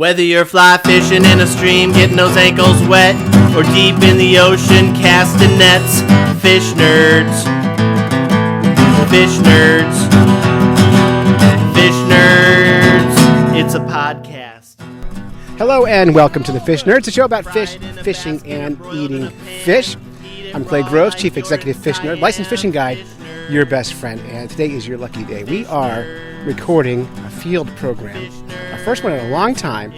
Whether you're fly fishing in a stream, getting those ankles wet, or deep in the ocean casting nets, fish nerds, fish nerds, fish nerds, it's a podcast. Hello and welcome to the Fish Nerds, a show about fish, fishing, and eating fish. I'm Clay Groves, Chief Executive Fish Nerd, Licensed Fishing Guide, your best friend, and today is your lucky day. We are recording a field program, our first one in a long time,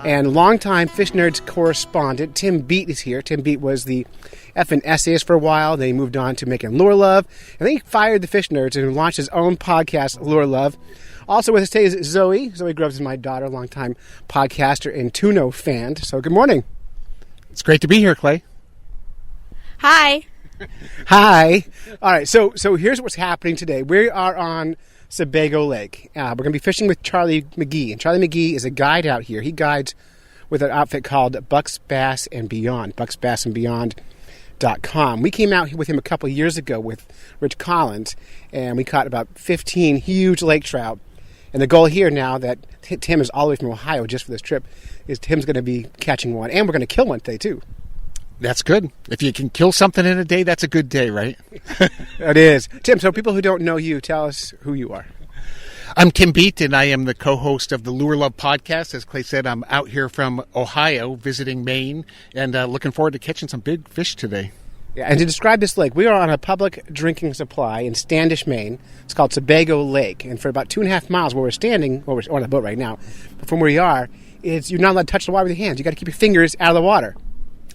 and longtime Fish Nerds correspondent Tim Bete is here. Tim Bete was the F&S essayist for a while, then he moved on to making Lure Love, and then he fired the Fish Nerds and launched his own podcast, Lure Love. Also with us today is Zoe. Zoe Groves is my daughter, longtime podcaster and Tuno fan. So good morning. It's great to be here, Clay. Hi. Hi. All right, so here's what's happening today. We are on Sebago Lake. We're going to be fishing with Charlie McGee. And Charlie McGee is a guide out here. He guides with an outfit called Bucks, Bass, and Beyond, bucksbassandbeyond.com. We came out with him a couple years ago with Rich Collins, and we caught about 15 huge lake trout. And the goal here now that Tim is all the way from Ohio just for this trip is Tim's going to be catching one, and we're going to kill one today, too. That's good. If you can kill something in a day, that's a good day, right? It is. Tim, so people who don't know you, tell us who you are. I'm Tim Bete, and I am the co-host of the Lure Love podcast. As Clay said, I'm out here from Ohio visiting Maine and looking forward to catching some big fish today. Yeah, and to describe this lake, we are on a public drinking supply in Standish, Maine. It's called Sebago Lake, and for about 2.5 miles where we're standing, well, we're on a boat right now, but from where we are, you're not allowed to touch the water with your hands. You got to keep your fingers out of the water.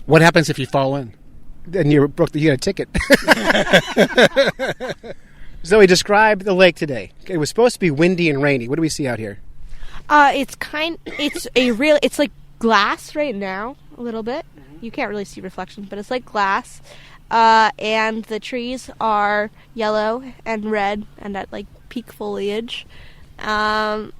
What happens if you fall in? Then you get a ticket. Zoe, describe the lake today. It was supposed to be windy and rainy. What do we see out here? It's like glass right now, a little bit. You can't really see reflections, but it's like glass. And the trees are yellow and red and at like peak foliage. And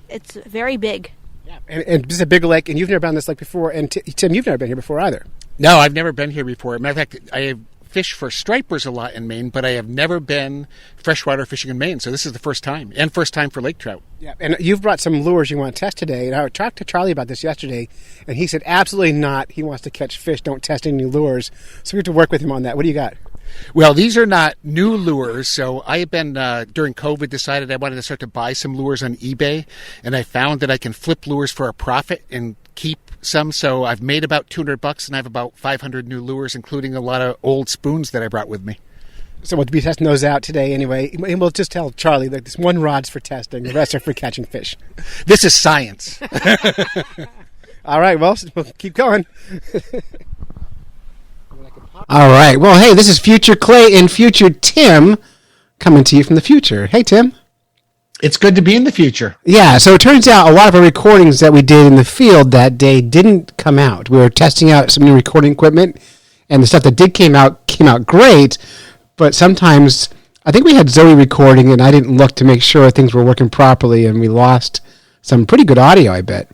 it's very big. Yeah, and this is a big lake, and you've never been on this lake before, and Tim, you've never been here before either. No, I've never been here before. Matter of fact, I have fished for stripers a lot in Maine, but I have never been freshwater fishing in Maine, so this is the first time, and first time for lake trout. Yeah, and you've brought some lures you want to test today, and I talked to Charlie about this yesterday, and he said absolutely not. He wants to catch fish, don't test any new lures, so we have to work with him on that. What do you got? Well, these are not new lures, so I have been, during COVID, decided I wanted to start to buy some lures on eBay, and I found that I can flip lures for a profit and keep some, so I've made about $200, and I have about 500 new lures, including a lot of old spoons that I brought with me. So we'll be testing those out today anyway, and we'll just tell Charlie that this one rod's for testing, the rest are for catching fish. This is science. All right, well, we'll keep going. All right. Well, hey, this is Future Clay and Future Tim coming to you from the future. Hey, Tim. It's good to be in the future. Yeah, so it turns out a lot of our recordings that we did in the field that day didn't come out. We were testing out some new recording equipment, and the stuff that did came out great, but sometimes I think we had Zoe recording, and I didn't look to make sure things were working properly, and we lost some pretty good audio, I bet.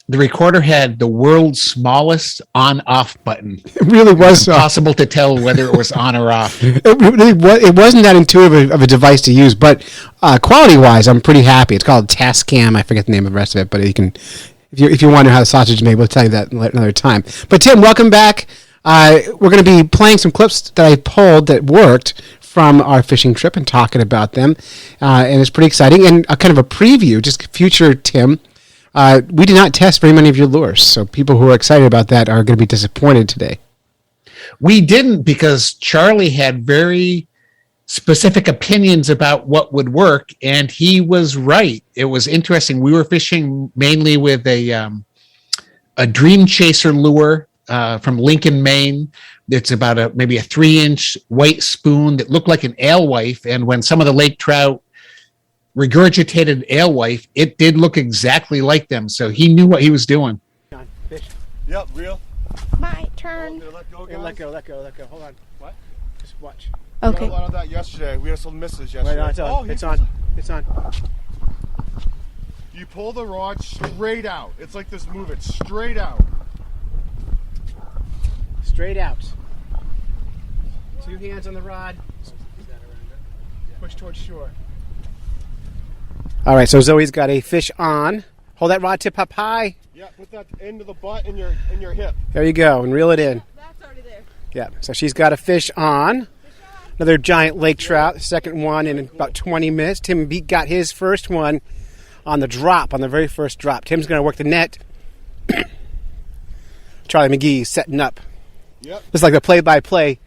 The recorder had the world's smallest on-off button. It really was impossible to tell whether it was on or off. It wasn't that intuitive of a device to use, but quality-wise, I'm pretty happy. It's called Tascam. I forget the name of the rest of it, but you can, if you wonder how the sausage is made, we'll tell you that another time. But Tim, welcome back. We're going to be playing some clips that I pulled that worked from our fishing trip and talking about them, and it's pretty exciting. And kind of a preview, just future Tim. We did not test very many of your lures, so people who are excited about that are going to be disappointed today. We didn't, because Charlie had very specific opinions about what would work, and he was right. It was interesting. We were fishing mainly with a Dream Chaser lure from Lincoln, Maine. It's about maybe a 3-inch white spoon that looked like an alewife, and when some of the lake trout regurgitated alewife, it did look exactly like them, so he knew what he was doing. Fish. Yep, reel. My turn. Let go, guys. Let go. Hold on. What? Just watch. Okay. We had a lot of that yesterday. We had some misses yesterday. Wait, no, it's on. It's on. You pull the rod straight out. It's like this, move it straight out. Straight out. 2 hands on the rod. Push towards shore. All right, so Zoe's got a fish on. Hold that rod tip up high. Yeah, put that end of the butt in your hip. There you go, and reel it in. That's already there. Yeah, so she's got a fish on. Another giant lake trout, the second one in about 20 minutes. Tim Bete got his first one on the drop, on the very first drop. Tim's going to work the net. Charlie McGee setting up. Yep. Just like the play-by-play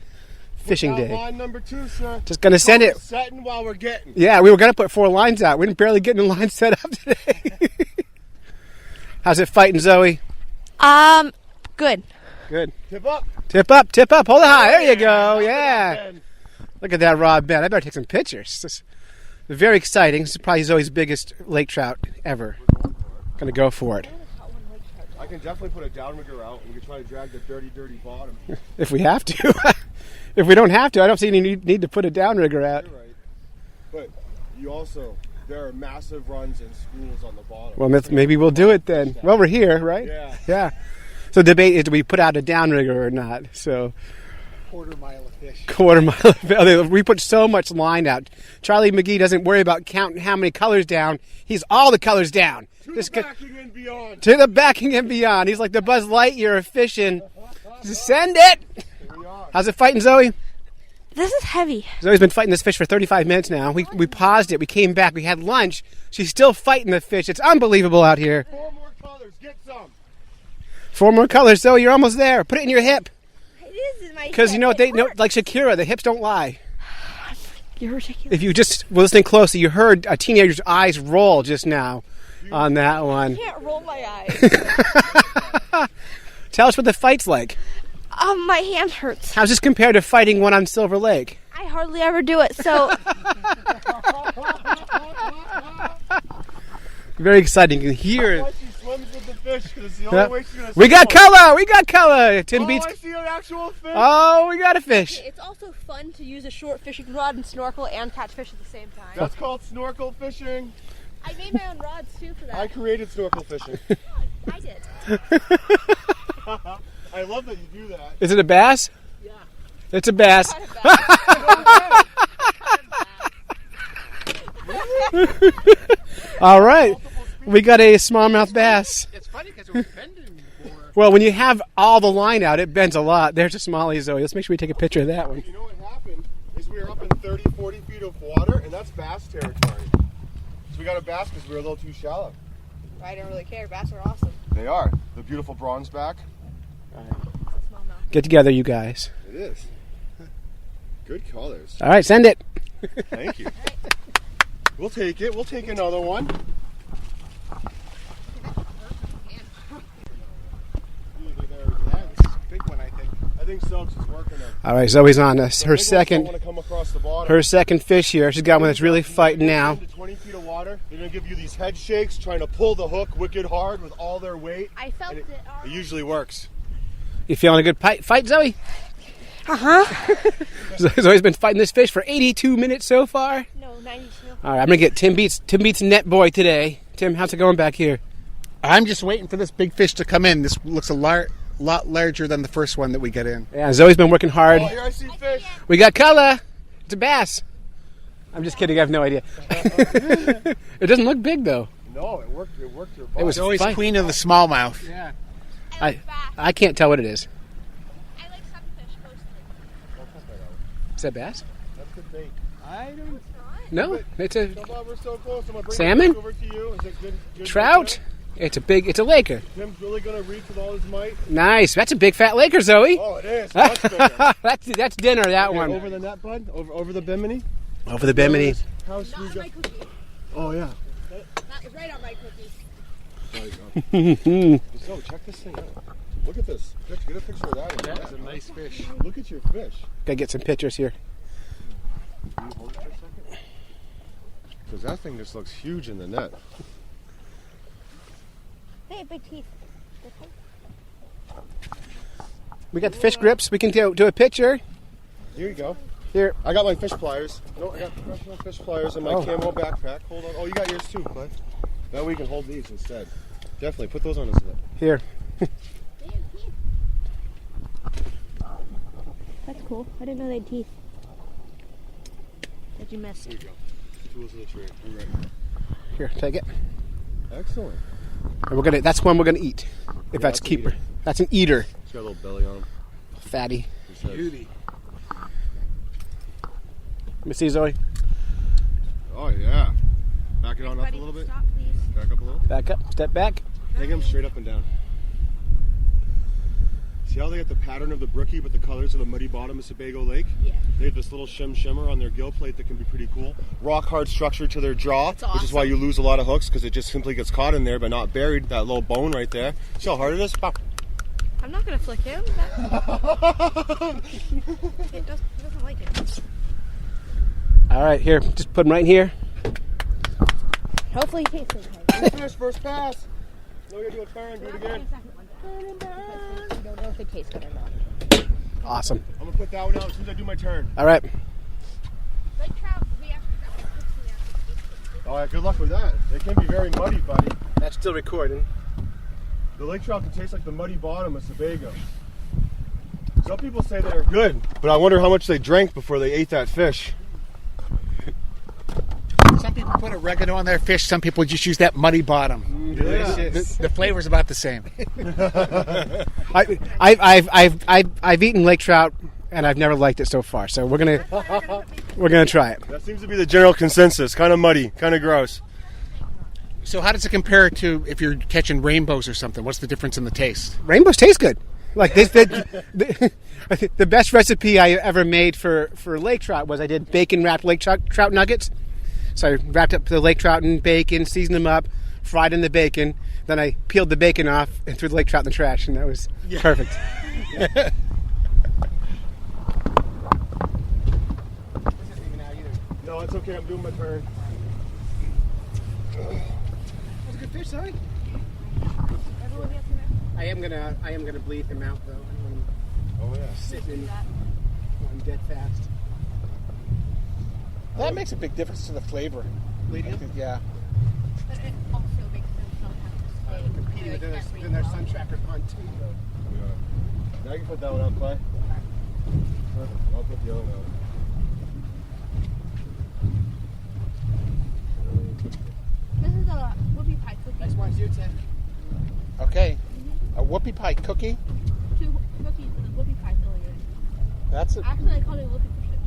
fishing Put out day. line number 2, sir. Just going to send it. Setting while we're getting. Yeah, we were going to put 4 lines out. We didn't barely get a line set up today. How's it fighting, Zoe? Good. Good. Tip up. Tip up, tip up. Hold it high. There you go. Yeah. Look at that rod bend. I better take some pictures. This is very exciting. This is probably Zoe's biggest lake trout ever. Gonna go for it. I can definitely put a downrigger out and we can try to drag the dirty, dirty bottom. If we have to. If we don't have to, I don't see any need to put a downrigger out. You're right. But you also, there are massive runs and schools on the bottom. Well, maybe we'll do it then. Well, we're here, right? Yeah. Yeah. So debate is, do we put out a downrigger or not? So Quarter mile of fish. we put so much line out. Charlie McGee doesn't worry about counting how many colors down. He's all the colors down. To the backing and beyond. To the backing and beyond. He's like the Buzz Lightyear of fishing. Just send it. Here we are. How's it fighting, Zoe? This is heavy. Zoe's been fighting this fish for 35 minutes now. We paused it. We came back. We had lunch. She's still fighting the fish. It's unbelievable out here. 4 more colors. Get some. 4 more colors. Zoe, you're almost there. Put it in your hip. It is in my Because you know what they know, like Shakira, the hips don't lie. You're ridiculous. If you just were listening closely, you heard a teenager's eyes roll just now on that one. I can't roll my eyes. Tell us what the fight's like. My hand hurts. How's this compared to fighting one on Silver Lake? I hardly ever do it, so Very exciting. You can hear. Why she swims with the fish because it's the only way she's going to We got color. We got color. Tim Bete's. I see an actual fish. Oh, we got a fish. it's also fun to use a short fishing rod and snorkel and catch fish at the same time. That's called snorkel fishing. I made my own rods too for that. I created snorkel fishing. I did. I love that you do that. Is it a bass? Yeah. It's a bass. All right. We got a smallmouth bass. It's funny because it was bending more. Well, when you have all the line out, it bends a lot. There's a smallie, Zoe. Let's make sure we take a picture of that one. You know what happened is we were up in 30, 40 feet of water, and that's bass territory. So we got a bass because we were a little too shallow. I don't really care. Bass are awesome. They are. The beautiful bronze back. Get together, you guys. It is. Good colors. All right, send it. Thank you. We'll take it. We'll take another one. Big one, I think. I think so. She's working it. All right, Zoe's on us. The Her big ones don't second, want to come across the bottom. her second fish here. She's got one that's really fighting now. To 20 feet of water. They're going to give you these head shakes, trying to pull the hook wicked hard with all their weight. I felt And it. it usually works. You feeling a good fight, Zoe? Zoe's been fighting this fish for 82 minutes so far. No, 92. All right, I'm gonna get Tim Bete's net boy today. Tim, how's it going back here? I'm just waiting for this big fish to come in. This looks a lot larger than the first one that we get in. Yeah, Zoe's been working hard. Oh, here I see fish. We got color. It's a bass. I'm just kidding. I have no idea. It doesn't look big though. No, it worked. It worked your butt. It was Always fine. queen of the smallmouth. Yeah. I like bass. I can't tell what it is. I like sunfish mostly. Is that bass? That's good bait. I don't. No, it's a Come on, we're so close. I'm gonna bring Salmon? it back over to you. Is it good trout. bait It's a laker. there? Tim's really gonna reach with all his might. Nice. That's a big fat laker, Zoe. Oh, it is. Much bigger. that's dinner. That Okay, one over the net, bud. Over the bimini. over the Bimini. House we Not got. my cookie. Oh yeah. Not right on my cookie. There you go. So check this thing out. Look at this. Get a picture of that. That is a nice fish. Look at your fish. Gotta get some pictures here. Can you hold it for a second? Because that thing just looks huge in the net. Hey, big teeth. We got the fish grips. We can do a picture. Here you go. Here. I got my fish pliers. No, I got professional fish pliers in my camo backpack. Hold on. Oh, you got yours too, bud. Now we can hold these instead. Definitely put those on his net. Here. That's cool. I didn't know they had teeth. Did you miss? Here you go. Tools of the trade. We're ready. Here, take it. Excellent. And that's one we're gonna eat. If that's that's an keeper. eater. That's an eater. He's got a little belly on him. Fatty. Beauty. Let me see, Zoe. Oh yeah. Back it on up a Buddy, little bit. stop, please. Back up a little. Back up. Step back. Take him straight up and down. See how they get the pattern of the brookie but the colors of the muddy bottom of Sebago Lake? Yeah. They have this little shimmer on their gill plate that can be pretty cool. Rock hard structure to their jaw, That's which is why awesome. you lose a lot of hooks because it just simply gets caught in there but not buried. That little bone right there. See how hard it is? Pow. I'm not gonna flick him. He doesn't like it. All right, here. Just put him right here. Hopefully he tastes okay. Finish first pass. No, you're doing turn. Do it again. You don't know if it tastes good or not. Awesome. I'm gonna put that one out as soon as I do my turn. All right. Lake trout, we have to. Oh yeah, good luck with that. They can be very muddy, buddy. That's still recording. The lake trout can taste like the muddy bottom of Sebago. Some people say they're good, but I wonder how much they drank before they ate that fish. Some people put oregano on their fish. Some people just use that muddy bottom. Delicious. The flavor's about the same. I've eaten lake trout and I've never liked it so far. So we're gonna try it. That seems to be the general consensus. Kind of muddy, kind of gross. So how does it compare to if you're catching rainbows or something? What's the difference in the taste? Rainbows taste good. Like this, the best recipe I ever made for lake trout was I did bacon wrapped lake trout nuggets. So I wrapped up the lake trout in bacon, seasoned them up, fried in the bacon. Then I peeled the bacon off and threw the lake trout in the trash, and that was perfect. No, it's okay. I'm doing my turn. That's a good fish, sorry. I am gonna bleed him out though. I don't want him Oh yeah. sitting on dead fast. That makes a big difference to the flavor. Bleeding? Yeah. But it also makes them not have to stay. Competing within their sun tracker hunt too. Now you can put that one out, Clay. Perfect. I'll put the other one out. This is a whoopie pie cookie. Next one's you, Tim. Okay. A whoopie pie cookie. 2 cookies with a whoopie pie filling in it. That's Actually, I called it a whoopie cushion.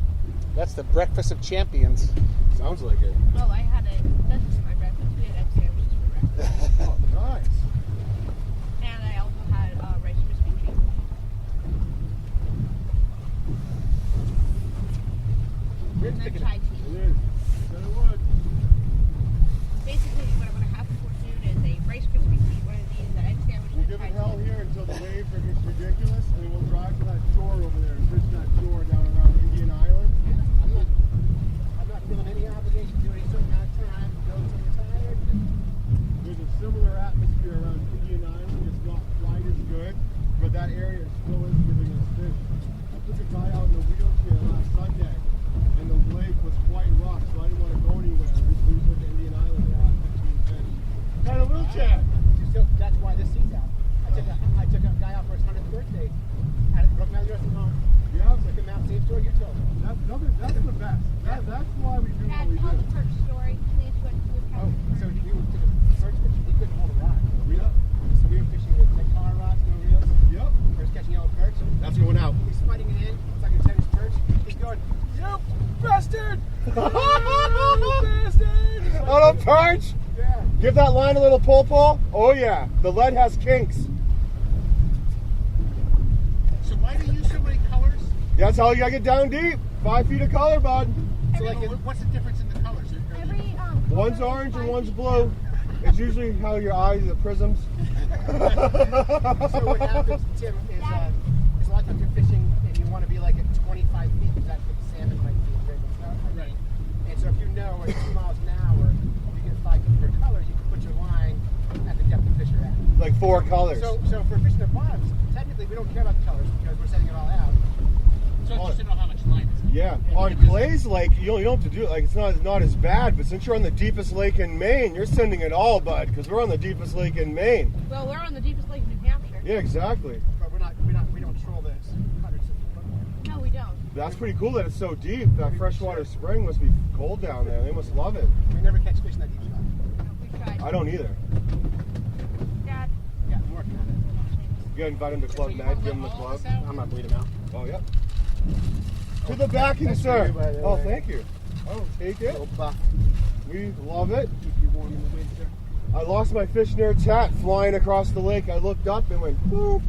That's the breakfast of champions. Sounds like it. Oh, I had that's just my breakfast. We had egg sandwiches for breakfast. Oh, nice. And I also had Rice Krispie treats. And then chai tea. It is. Said it would. Basically, what I'm going to have for noon is a Rice Krispie treat, one of these, an egg sandwich, We'll and give chai it hell tea. here until the waves are getting ridiculous, and then we'll drive to that shore over there and fish that shore down around Indian Island. I'm not feeling any obligation to do any certain amount of time. Go until we're tired. There's a similar atmosphere around Indian Island. It's not quite as good, but that area still is giving us fish. I took a guy out in a wheelchair last Sunday, and the lake was quite rough, so I didn't want to go anywhere. We just went to Indian Island and caught 15 fish. Kind of wheelchair. That's why this seat's out. I took a guy out for his 100th birthday at Brook Mountain Nursing Home. Yeah, Took him out, same story you told. that's the best. That's why we do Dad, what we tell do. the perch story, please. What Oh, so he took a perch fishing. He couldn't hold a rod. Yep. So we were fishing with like car rods, no reels. Yep. First catching yellow perch. That's going out. He's fighting it in. It's like a tennis perch. He's going, you bastard! You bastard! On a perch? Yeah. Give that line a little pull. Oh yeah, the lead has kinks. So why do you use so many colors? That's how you gotta get down deep. 5 feet of color, bud. So like, What's the difference in the colors? Every, One's orange and one's blue. It's usually how your eyes, the prisms. so what happens, Tim, is a lot of times you're fishing and you want to be like at 25 feet because that's what the salmon might be in rainbow trout. Right. And so if you know at 2 miles an hour, you get 5 feet per color, you can put your line at the depth the fish are at. Like 4 colors. So for fishing the bottoms, technically we don't care about the colors because we're setting it all out. So it's just to know how much line is. Yeah, on Clay's Lake, you don't have to do it. Like it's not as bad. But since you're on the deepest lake in Maine, you're sending it all, bud. Because we're on the deepest lake in Maine. well, we're on the deepest lake in New Hampshire. Yeah, exactly. But we don't troll this hundreds of foot. No, we don't. That's pretty cool that it's so deep. That freshwater spring must be cold down there. They must love it. We never catch fish in that deep spot. No, we tried. I don't either. You gotta invite him to Club Med, give him the club. I'm not bleeding out. Oh, yep. To the backing, sir. Oh, thank you. Oh, take it. We love it. Keep you warm in the winter. I lost my fish nerd's hat flying across the lake. I looked up and went, boop.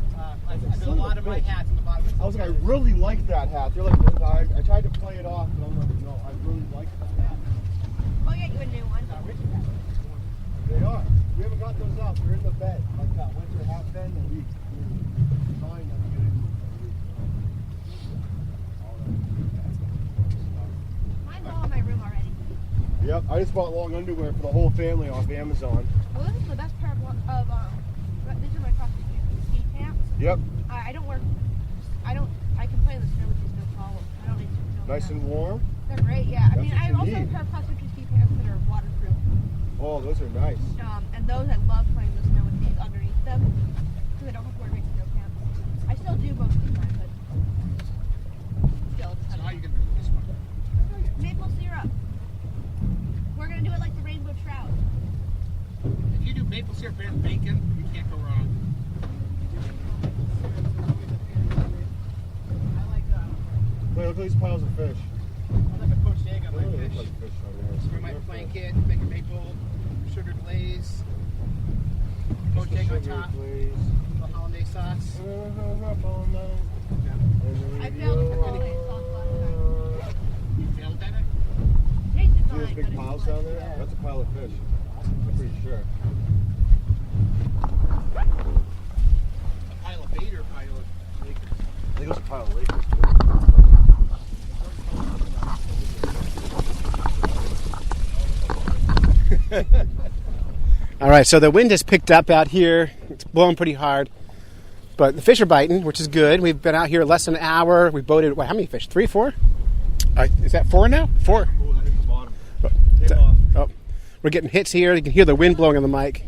I got a lot of my hats in the bottom. I was like, I really like that hat. They're like, I tried to play it off, but I'm like, no, I really like that hat. I'll get you a new one. They are. We haven't got those out. They're in the bed, like that winter hat bed that we're trying to get into. Mine's all in my room already. Yep, I just bought long underwear for the whole family off Amazon. Well, this is the best pair of these are my cross-country ski pants. Yep, I don't wear, I can play in the snow with these, no problem. I don't need to. nice and warm. They're great, yeah. I That's mean, what I you also have need. a pair of cross-country ski pants that are waterproof. Oh, those are nice. And those I love playing in the snow with these underneath them because I don't have to wear big snow pants. I still do most of the time, but still. So how are you going to do this one? Maple syrup. We're gonna do it like the rainbow trout. If you do maple syrup and bacon, you can't go wrong. I like Wait, look at these piles of fish. I like a poached egg on Look my at fish. these fish on there. For my blanket, make a maple sugar glaze, poached egg on top, a hollandaise sauce. I failed at the holiday sauce last time. You failed at it? Tasted See fine, those but big it's piles like- down there? That's a pile of fish. I'm pretty sure. A pile of bait or a pile of Lakers? I think it was a pile of Lakers. All right, so the wind has picked up out here. It's blowing pretty hard, but the fish are biting, which is good. We've been out here less than an hour. We boated, how many fish? 3, 4? Is that 4 now? 4. Oh, that hit the bottom. Came off. Oh, we're getting hits here. You can hear the wind blowing on the mic.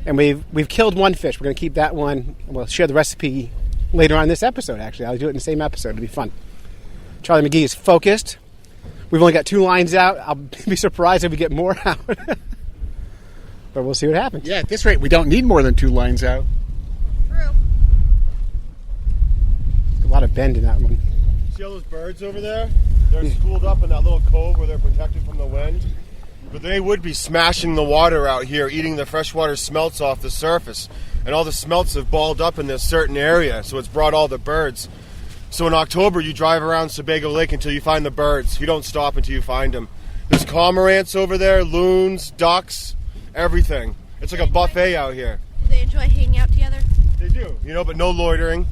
And we've killed one fish. We're going to keep that one, and we'll share the recipe later on in this episode, actually. I'll do it in the same episode. It'll be fun. Charlie McGee is focused. We've only got 2 lines out. I'll be surprised if we get more out. But we'll see what happens. Yeah, at this rate, we don't need more than 2 lines out. True. A lot of bend in that one. See all those birds over there? They're schooled up in that little cove where they're protected from the wind. But they would be smashing the water out here, eating the freshwater smelts off the surface. And all the smelts have balled up in this certain area, so it's brought all the birds. So in October, you drive around Sebago Lake until you find the birds. You don't stop until you find them. There's cormorants over there, loons, ducks, everything. It's like a buffet out here. Do they enjoy hanging out together? They do, but no loitering.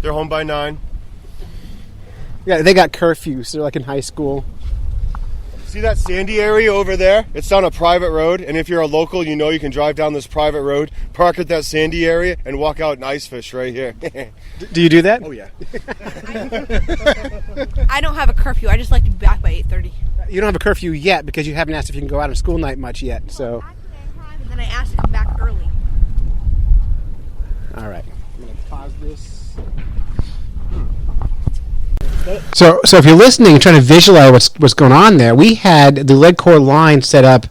They're home by 9. Yeah, they got curfews. They're like in high school. See that sandy area over there? It's down a private road, and if you're a local, you can drive down this private road, park at that sandy area, and walk out and ice fish right here. Do you do that? Oh, yeah. I don't have a curfew. I just like to be back by 8:30. You don't have a curfew yet because you haven't asked if you can go out on school night much yet. So, And then I asked to come back early. all right. I'm going to pause this. So if you're listening and trying to visualize what's going on there, we had the lead core line set up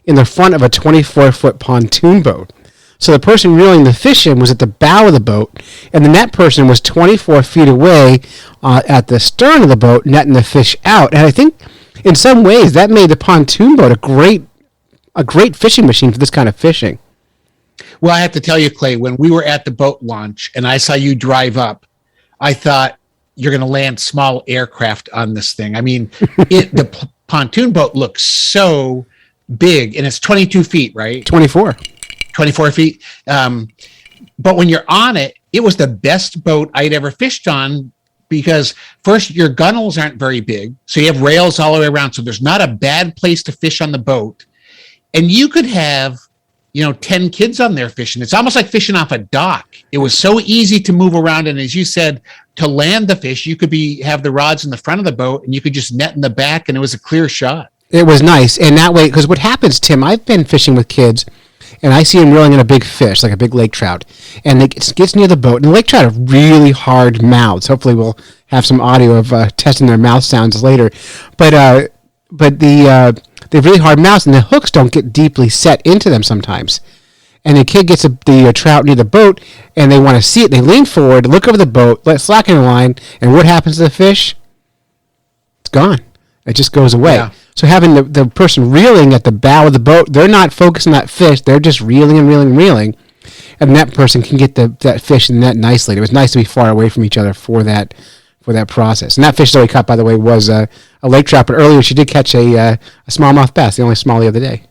in the front of a 24-foot pontoon boat. So the person reeling the fish in was at the bow of the boat, and then that person was 24 feet away at the stern of the boat, netting the fish out. And I think in some ways that made the pontoon boat a great fishing machine for this kind of fishing. Well, I have to tell you, Clay, when we were at the boat launch and I saw you drive up, I thought you're going to land small aircraft on this thing. I mean, the pontoon boat looks so big, and it's 22 feet, right? 24 feet. But when you're on it, it was the best boat I'd ever fished on because first, your gunnels aren't very big. So you have rails all the way around. So there's not a bad place to fish on the boat. And you could have, 10 kids on there fishing. It's almost like fishing off a dock. It was so easy to move around. And as you said, to land the fish, you could have the rods in the front of the boat and you could just net in the back and it was a clear shot. It was nice. And that way, because what happens, Tim, I've been fishing with kids and I see them reeling in a big fish, like a big lake trout. And it gets near the boat. And the lake trout have really hard mouths. Hopefully we'll have some audio of testing their mouth sounds later. But they have really hard mouths, and the hooks don't get deeply set into them sometimes. and the kid gets the trout near the boat, and they want to see it. They lean forward, look over the boat, let slack in the line, and what happens to the fish? It's gone. It just goes away. Yeah. So having the person reeling at the bow of the boat, they're not focused on that fish. They're just reeling and reeling and reeling, and that person can get that fish in the net nicely. It was nice to be far away from each other for that process. And that fish Zoe caught, by the way, was a lake trout. But earlier she did catch a smallmouth bass, the only small the other day.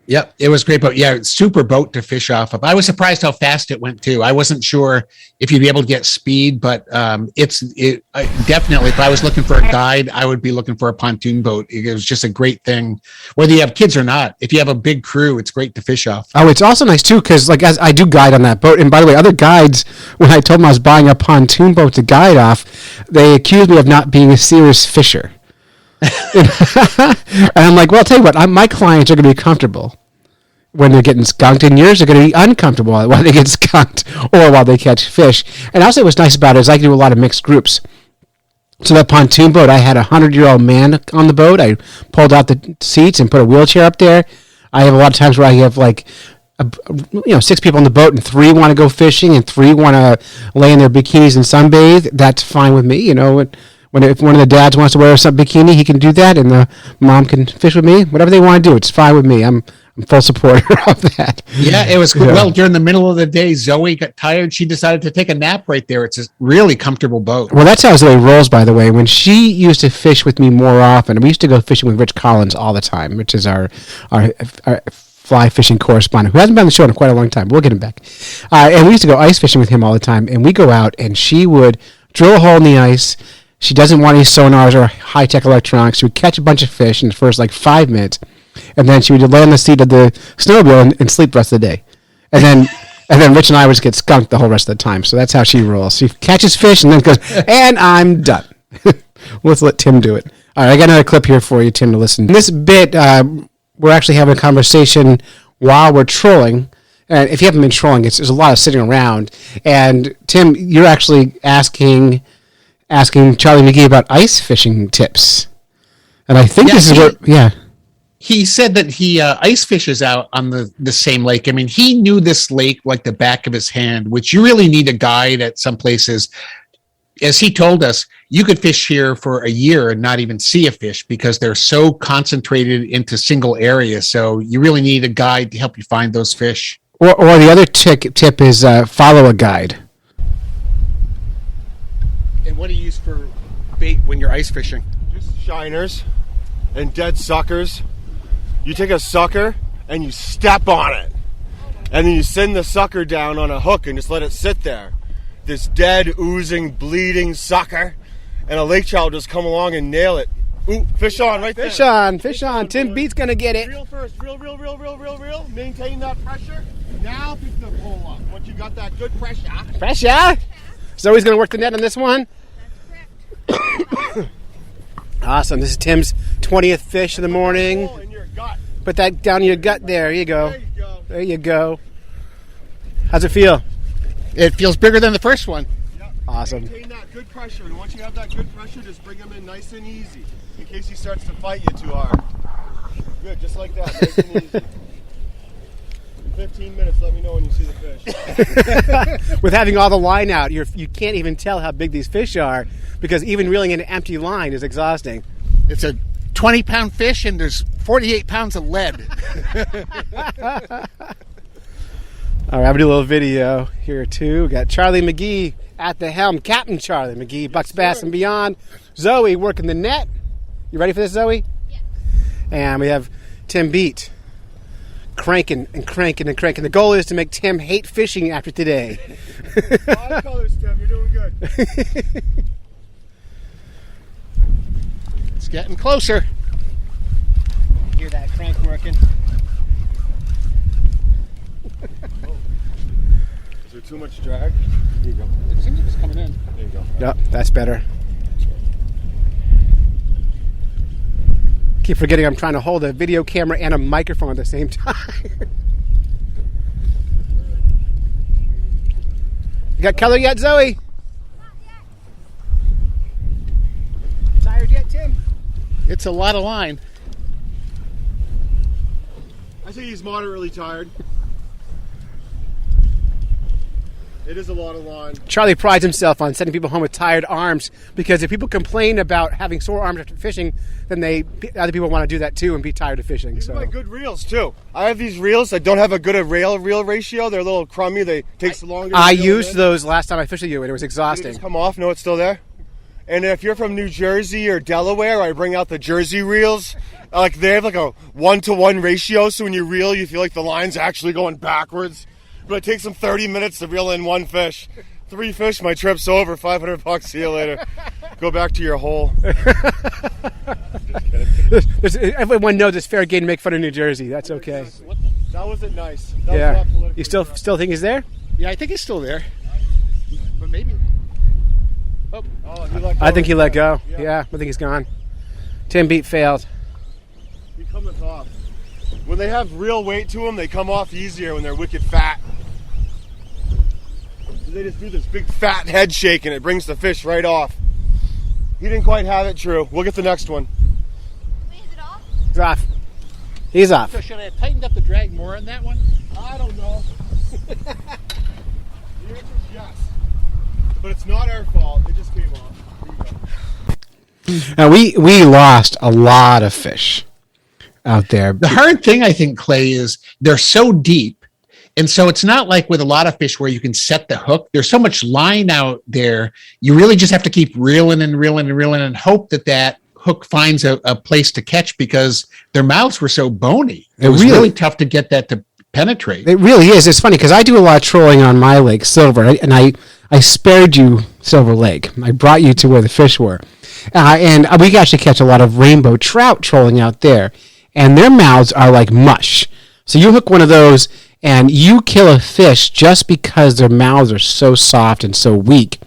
Yep, it was a great boat. Yeah, super boat to fish off of. I was surprised how fast it went too. I wasn't sure if you'd be able to get speed, but definitely. If I was looking for a guide, I would be looking for a pontoon boat. It was just a great thing, whether you have kids or not. If you have a big crew, it's great to fish off. Oh, it's also nice too because as I do guide on that boat, and by the way, other guides, when I told them I was buying a pontoon boat to guide off, they accused me of not being a serious fisher. And I'm like, well, I'll tell you what, my clients are going to be comfortable when they're getting skunked, and yours are going to be uncomfortable while they get skunked or while they catch fish. And also what's nice about it is I can do a lot of mixed groups. So that pontoon boat, I had a 100-year-old man on the boat. I pulled out the seats and put a wheelchair up there. I have a lot of times where I have 6 people on the boat, and 3 want to go fishing, and 3 want to lay in their bikinis and sunbathe. That's fine with me, If one of the dads wants to wear some bikini, he can do that, and the mom can fish with me. Whatever they want to do, it's fine with me. I'm full supporter of that. Yeah, it was cool. Well, during the middle of the day, Zoe got tired. She decided to take a nap right there. It's a really comfortable boat. Well, that's how Zoe rolls, by the way. When she used to fish with me more often, we used to go fishing with Rich Collins all the time, which is our fly fishing correspondent, who hasn't been on the show in quite a long time. We'll get him back. And we used to go ice fishing with him all the time, and we go out, and she would drill a hole in the ice. She doesn't want any sonars or high-tech electronics. She would catch a bunch of fish in the first 5 minutes, and then she would lay on the seat of the snowmobile and sleep the rest of the day. And then Rich and I would just get skunked the whole rest of the time. So that's how she rolls. She catches fish and then goes, and I'm done. Let's let Tim do it. All right, I got another clip here for you, Tim, to listen. In this bit, we're actually having a conversation while we're trolling. And if you haven't been trolling, there's a lot of sitting around. And Tim, you're actually asking Charlie McGee about ice fishing tips. And I think he said that he ice fishes out on the same lake. I mean, he knew this lake like the back of his hand, which you really need a guide at some places. As he told us, you could fish here for a year and not even see a fish because they're so concentrated into single areas. So you really need a guide to help you find those fish. Or the other tip is follow a guide. And what do you use for bait when you're ice fishing? Just shiners and dead suckers. You take a sucker and you step on it. And then you send the sucker down on a hook and just let it sit there. This dead, oozing, bleeding sucker. And a lake trout will just come along and nail it. Ooh, fish on right there. Fish on. Tim Beat's going to get it. Reel first. Reel. Maintain that pressure. Now pick the pole up. Once you got that good pressure. Pressure? Zoe's going to work the net on this one? That's correct. Awesome. This is Tim's 20th fish of the morning. In your gut. Put that down in your gut there. There you go. There you go. There you go. How's it feel? It feels bigger than the first one. Yep. Awesome. Maintain that good pressure. And once you have that good pressure, just bring him in nice and easy. In case he starts to fight you too hard. Good, just like that. Nice and easy. In 15 minutes, let me know when you see the fish. With having all the line out, you can't even tell how big these fish are because even reeling an empty line is exhausting. It's a 20-pound fish and there's 48 pounds of lead. All right, I'm going to do a little video here, too. We got Charlie McGee at the helm. Captain Charlie McGee, Bucks Bass and Beyond. Zoe working the net. You ready for this, Zoe? Yeah. And we have Tim Beat cranking. The goal is to make Tim hate fishing after today. Five colors, Tim. You're doing good. It's getting closer. Hear that crank working? Is there too much drag? Here you go. It seems like it's coming in. There you go. Yep, that's better. Keep forgetting I'm trying to hold a video camera and a microphone at the same time. You got color yet, Zoe? Not yet. Tired yet, Tim? It's a lot of line. I say he's moderately tired. It is a lot of line. Charlie prides himself on sending people home with tired arms, because if people complain about having sore arms after fishing, then other people want to do that too and be tired of fishing. These So are my good reels too. I have these reels that don't have a good reel ratio. They're a little crummy. They takes longer. I to reel used them in. those last time I fished with you, and it was Did it exhausting. just come off? No, it's still there. And if you're from New Jersey or Delaware, I bring out the Jersey reels. Like they have like a 1-to-1 ratio, so when you reel, you feel like the line's actually going backwards. But it takes them 30 minutes to reel in one fish. 3 fish, my trip's over. $500. See you later. Go back to your hole. Everyone knows it's fair game to make fun of New Jersey. That's okay. That wasn't nice. That was Yeah. not politically You still correct. think he's there? Yeah, I think he's still there. But maybe. Oh, he let go I think he right let there. go. Yeah, I think he's gone. Tim Beat failed. He comes off. When they have real weight to them, they come off easier when they're wicked fat. So they just do this big fat head shake and it brings the fish right off. He didn't quite have it true. We'll get the next one. Wait, is it off? He's off. He's off. So should I have tightened up the drag more on that one? I don't know. The answer is yes. But it's not our fault. It just came off. Here you go. Now, we lost a lot of fish out there. The hard thing, I think, Clay, is they're so deep. And so it's not like with a lot of fish where you can set the hook. There's so much line out there. You really just have to keep reeling and reeling and reeling and hope that hook finds a place to catch, because their mouths were so bony. It was really tough to get that to penetrate. It really is. It's funny because I do a lot of trolling on my lake, Silver, and I spared you Silver Lake. I brought you to where the fish were. And we actually catch a lot of rainbow trout trolling out there, and their mouths are like mush. So you hook one of those, and you kill a fish just because their mouths are so soft and so weak.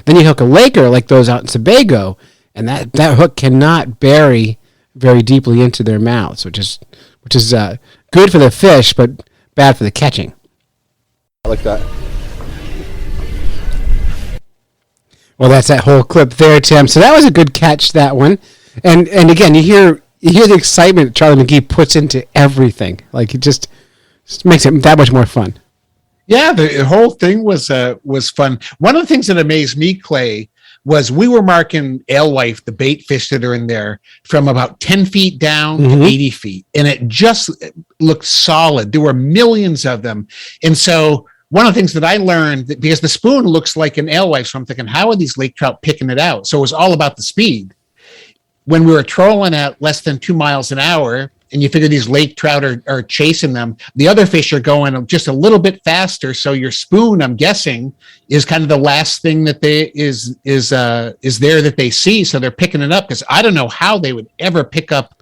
Then you hook a laker like those out in Sebago, and that hook cannot bury very deeply into their mouths, which is good for the fish, but bad for the catching. I like that. Well, that's that whole clip there, Tim. So that was a good catch, that one. And again, you hear the excitement Charlie McGee puts into everything. Like, it just makes it that much more fun. Yeah, the whole thing was fun. One of the things that amazed me, Clay, was we were marking alewife, the bait fish that are in there, from about 10 feet down to 80 feet. And it just looked solid. There were millions of them. And so one of the things that I learned, because the spoon looks like an alewife, so I'm thinking, how are these lake trout picking it out? So it was all about the speed. When we were trolling at less than 2 miles an hour, and you figure these lake trout are chasing them, the other fish are going just a little bit faster. So your spoon, I'm guessing, is kind of the last thing that is there that they see. So they're picking it up, because I don't know how they would ever pick up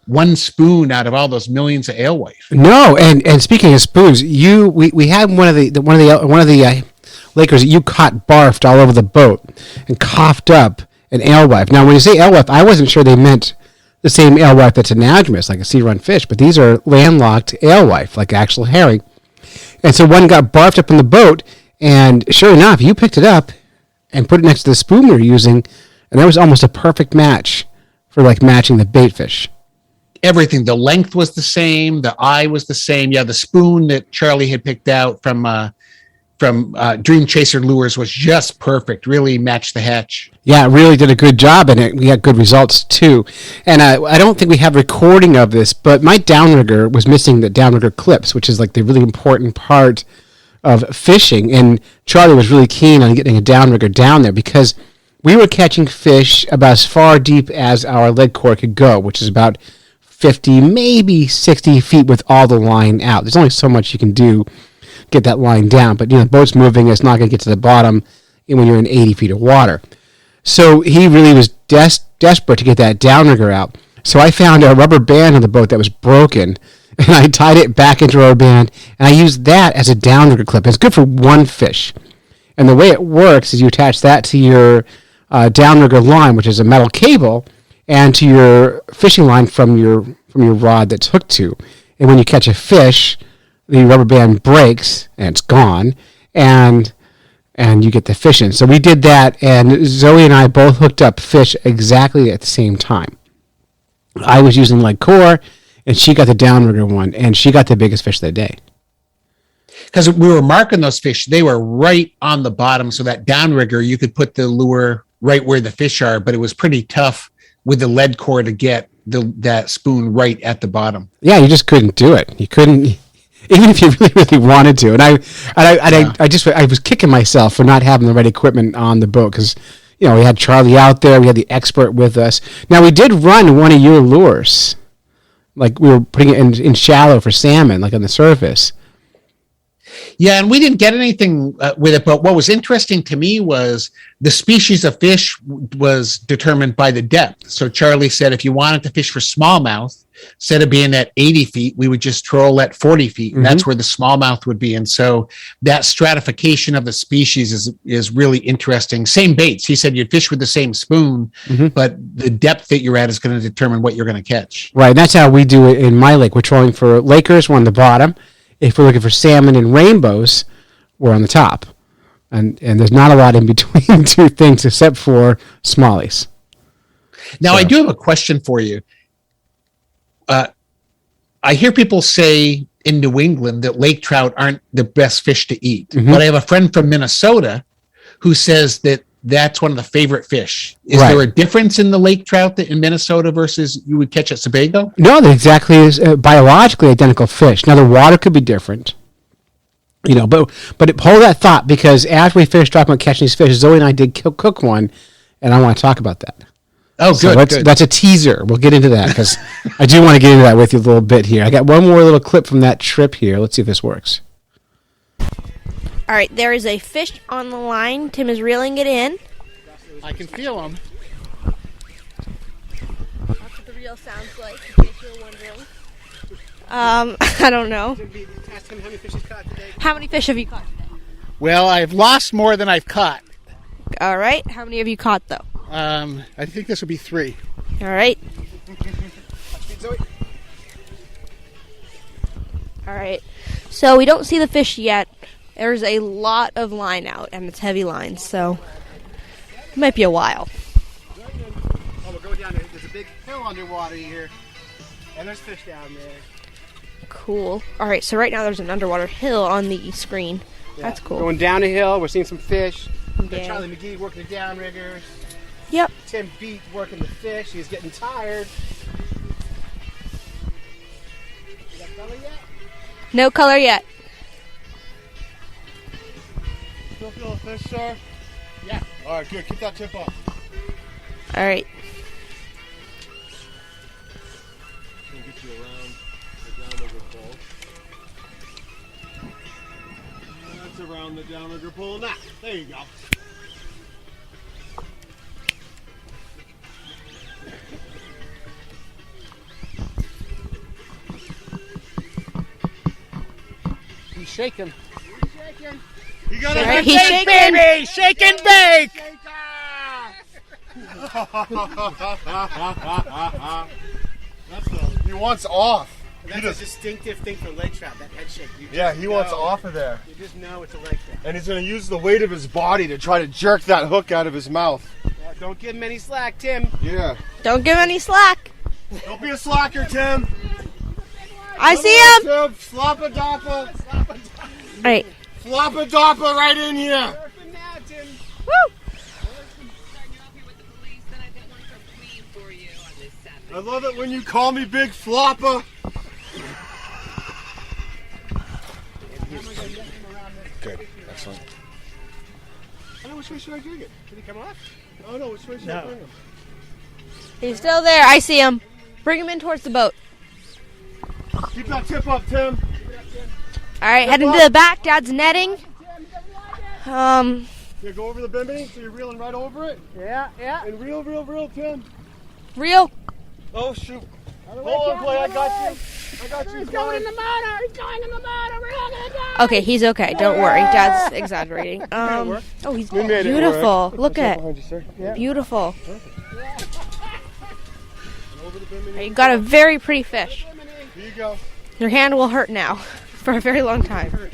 one spoon out of all those millions of alewife. No, and speaking of spoons, we had one of the lakers that you caught barfed all over the boat and coughed up an alewife. Now, when you say alewife, I wasn't sure they meant the same alewife that's anadromous, like a sea run fish, but these are landlocked alewife, like actual herring. And so one got barfed up in the boat, and sure enough, you picked it up and put it next to the spoon we were using, and that was almost a perfect match for like matching the bait fish. Everything, the length was the same, the eye was the same. Yeah, the spoon that Charlie had picked out from Dream Chaser Lures was just perfect, really matched the hatch. Yeah, it really did a good job, and we got good results too. And I don't think we have recording of this, but my downrigger was missing the downrigger clips, which is like the really important part of fishing. And Charlie was really keen on getting a downrigger down there, because we were catching fish about as far deep as our lead core could go, which is about 50, maybe 60 feet with all the line out. There's only so much you can do, get that line down, but the boat's moving, it's not going to get to the bottom when you're in 80 feet of water. So he really was desperate to get that downrigger out. So I found a rubber band on the boat that was broken, and I tied it back into a rubber band, and I used that as a downrigger clip. It's good for one fish. And the way it works is you attach that to your downrigger line, which is a metal cable, and to your fishing line from your rod that's hooked to. And when you catch a fish, the rubber band breaks and it's gone, and you get the fish in. So we did that, and Zoe and I both hooked up fish exactly at the same time. I was using lead core, and she got the downrigger one, and she got the biggest fish of the day. because we were marking those fish, they were right on the bottom. So that downrigger, you could put the lure right where the fish are, but it was pretty tough with the lead core to get that spoon right at the bottom. Yeah, you just couldn't do it. You couldn't, even if you really, really wanted to. And I was kicking myself for not having the right equipment on the boat because, we had Charlie out there, we had the expert with us. Now we did run one of your lures, like we were putting it in shallow for salmon, like on the surface. Yeah, and we didn't get anything with it, but what was interesting to me was the species of fish was determined by the depth. So Charlie said if you wanted to fish for smallmouth, instead of being at 80 feet, we would just troll at 40 feet, and that's where the smallmouth would be. And so that stratification of the species is really interesting. Same baits. He said you'd fish with the same spoon, but the depth that you're at is going to determine what you're going to catch. Right, and that's how we do it in my lake. We're trolling for Lakers, we're on the bottom. If we're looking for salmon and rainbows, we're on the top. And there's not a lot in between two things except for smallies. Now, I do have a question for you. I hear people say in New England that lake trout aren't the best fish to eat. But I have a friend from Minnesota who says that that's one of the favorite fish. Is there a difference in the lake trout that in Minnesota versus you would catch at Sebago? No, they're exactly biologically identical fish. Now, the water could be different. But hold that thought, because after we finished talking about catching these fish, Zoe and I did cook one, and I want to talk about that. Oh, so good. That's a teaser. We'll get into that, because I do want to get into that with you a little bit here. I got one more little clip from that trip here. Let's see if this works. All right, there is a fish on the line. Tim is reeling it in. I can feel them. That's what the reel sounds like, in case you're wondering. I don't know. How many fish have you caught today? Well, I've lost more than I've caught. All right. How many have you caught, though? I think this will be 3. All right. All right. So we don't see the fish yet. There's a lot of line out, and it's heavy lines, so it might be a while. We're going down there. There's a big hill underwater here, and there's fish down there. Cool. All right, so right now there's an underwater hill on the screen. Yeah. That's cool. Going down a hill, we're seeing some fish. Yeah. Charlie McGee working the downriggers. Yep. Tim Bete working the fish. He's getting tired. You got color yet? No color yet. Still feel a fish, sir? Yeah. All right, good. Keep that tip up. All right. We'll get you around the downrigger pole. That's around the downrigger pole. Now, there you go. He's shaking. You got All right, he's shaking. Baby! Shake and bake! He wants off. That's a distinctive thing for lake trout, that head shake. Yeah, he wants off of there. You just know it's a lake trout. And he's going to use the weight of his body to try to jerk that hook out of his mouth. Don't give him any slack, Tim. Yeah. Don't give any slack. Don't be a slacker, Tim. I see him. Tim, floppa-doppa. All right. Floppa-doppa right in here. Woo! I love it when you call me Big Floppa. Good. Excellent. I know, which way should I drink it? Did he come off? Oh, no, which way should I bring him? He's still there. I see him. Bring him in towards the boat. Keep that tip up, Tim. All right, heading to the back. Dad's netting. Here, go over the bimini, so you're reeling right over it. Yeah. And reel, Tim. Reel. Oh, shoot. Hold on, Clay, I got you. He's going in the motor. We're all gonna die. Okay, he's okay. Don't worry. Dad's exaggerating. Oh, he's We made it beautiful. work. Look at Behind you, sir. beautiful. Over the bimini. You got a very pretty fish. Here you go. Your hand will hurt now for a very long time. Here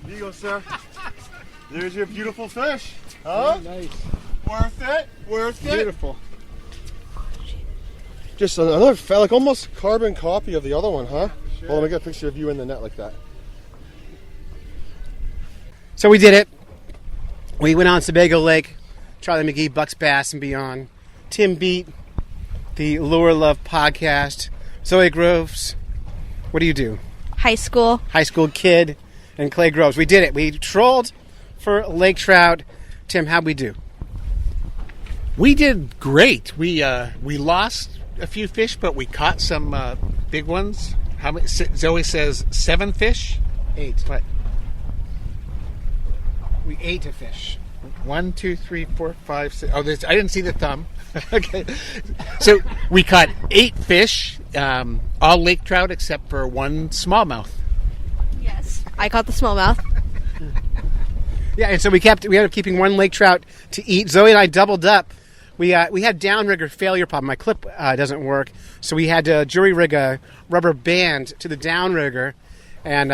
you go, sir. There's your beautiful fish. Huh? Nice. Worth it. Worth it. Beautiful. Just another, like almost carbon copy of the other one, huh? Sure. Well, let me get a picture of you in the net like that. So we did it. We went on Sebago Lake, Charlie McGee, Bucks Bass and Beyond. Tim Bete, the Lure Love podcast. Zoe Groves, what do you do? High school. High school kid, and Clay Groves. We did it. We trolled for lake trout. Tim, how'd we do? We did great. We lost a few fish, but we caught some big ones. How many? Zoe says 7 fish. 8. What? We ate a fish. 1, 2, 3, 4, 5, 6. Oh, I didn't see the thumb. Okay. So we caught 8 fish, all lake trout except for 1 smallmouth. Yes. I caught the smallmouth. Yeah, and so we ended up keeping 1 lake trout to eat. Zoe and I doubled up. We had downrigger failure problem. My clip doesn't work, so we had to jury rig a rubber band to the downrigger, and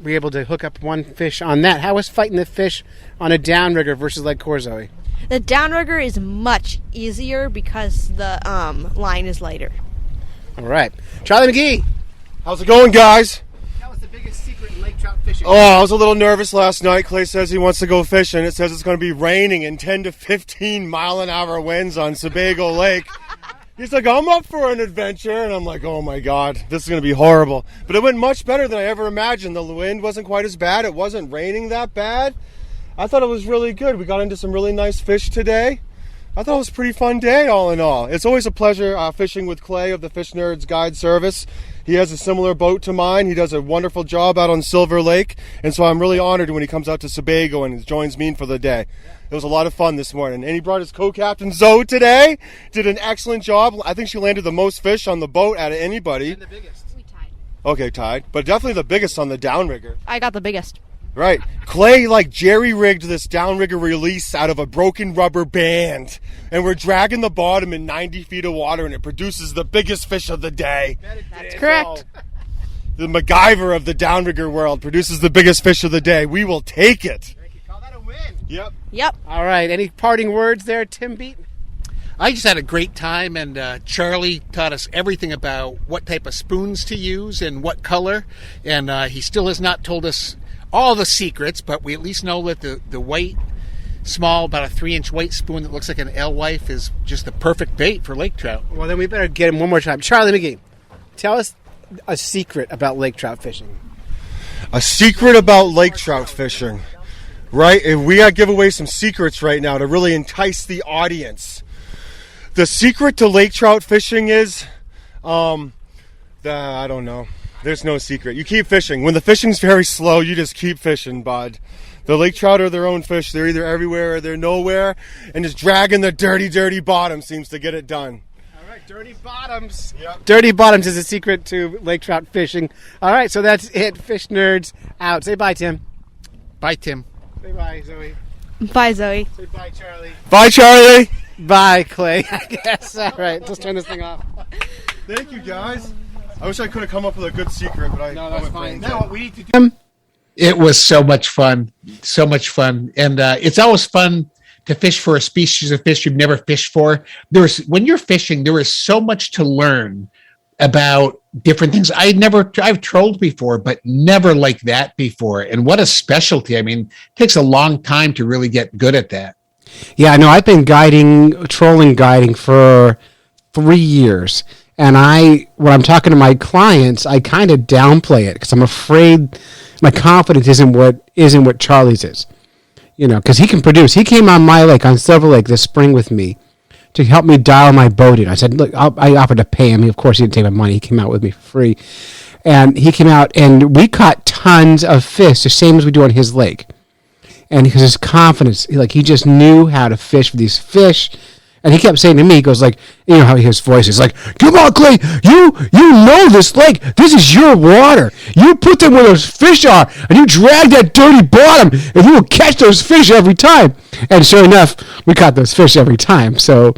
we were able to hook up 1 fish on that. How was fighting the fish on a downrigger versus leg core, Zoe? The downrigger is much easier because the line is lighter. All right. Charlie McGee. How's it going, guys? Tell us the biggest secret in lake trout fishing. Oh, I was a little nervous last night. Clay says he wants to go fishing. It says it's going to be raining and 10 to 15 mile-an-hour winds on Sebago Lake. He's like, I'm up for an adventure. And I'm like, oh, my God, this is going to be horrible. But it went much better than I ever imagined. The wind wasn't quite as bad. It wasn't raining that bad. I thought it was really good. We got into some really nice fish today. I thought it was a pretty fun day, all in all. It's always a pleasure fishing with Clay of the Fish Nerds Guide Service. He has a similar boat to mine. He does a wonderful job out on Silver Lake. And so I'm really honored when he comes out to Sebago and joins me for the day. It was a lot of fun this morning. And he brought his co-captain, Zoe, today. Did an excellent job. I think she landed the most fish on the boat out of anybody. And the biggest. We tied. Okay, tied. But definitely the biggest on the downrigger. I got the biggest. Right. Clay, jerry-rigged this downrigger release out of a broken rubber band. And we're dragging the bottom in 90 feet of water, and it produces the biggest fish of the day. That's correct. The MacGyver of the downrigger world produces the biggest fish of the day. We will take it. Call that a win. Yep. All right. Any parting words there, Tim Bete? I just had a great time, and Charlie taught us everything about what type of spoons to use and what color. And he still has not told us all the secrets, but we at least know that the white, small, about a 3-inch white spoon that looks like an alewife is just the perfect bait for lake trout. Well, then we better get him one more time. Charlie McGee, tell us a secret about lake trout fishing. A secret about lake trout fishing. Right? And we got to give away some secrets right now to really entice the audience. The secret to lake trout fishing is, I don't know. There's no secret. You keep fishing. When the fishing's very slow, you just keep fishing, bud. The lake trout are their own fish. They're either everywhere or they're nowhere. And just dragging the dirty, dirty bottom seems to get it done. All right, dirty bottoms. Yep. Dirty bottoms is a secret to lake trout fishing. All right, so that's it. Fish Nerds out. Say bye, Tim. Bye, Tim. Say bye, Zoe. Bye, Zoe. Say bye, Charlie. Bye, Charlie. Bye, Clay. I guess. All right, let's turn this thing off. Thank you, guys. I wish I could have come up with a good secret, but I went brain dead. Now what we need to do. It was so much fun. So much fun. And it's always fun to fish for a species of fish you've never fished for. When you're fishing, there is so much to learn about different things. I've trolled before, but never like that before. And what a specialty. I mean, it takes a long time to really get good at that. Yeah, I know. I've been trolling guiding for 3 years. And when I'm talking to my clients, I kind of downplay it because I'm afraid my confidence isn't what Charlie's is. You know, because he can produce. He came on my lake, on Silver Lake, this spring with me to help me dial my boat in. I said, look, I offered to pay him. Of course, he didn't take my money. He came out with me for free. And he came out, and we caught tons of fish, the same as we do on his lake. And because his confidence, he just knew how to fish for these fish. And he kept saying to me, he goes like, you know how his voice is like, come on, Clay, you know this lake. This is your water. You put them where those fish are, and you drag that dirty bottom, and you will catch those fish every time. And sure enough, we caught those fish every time. So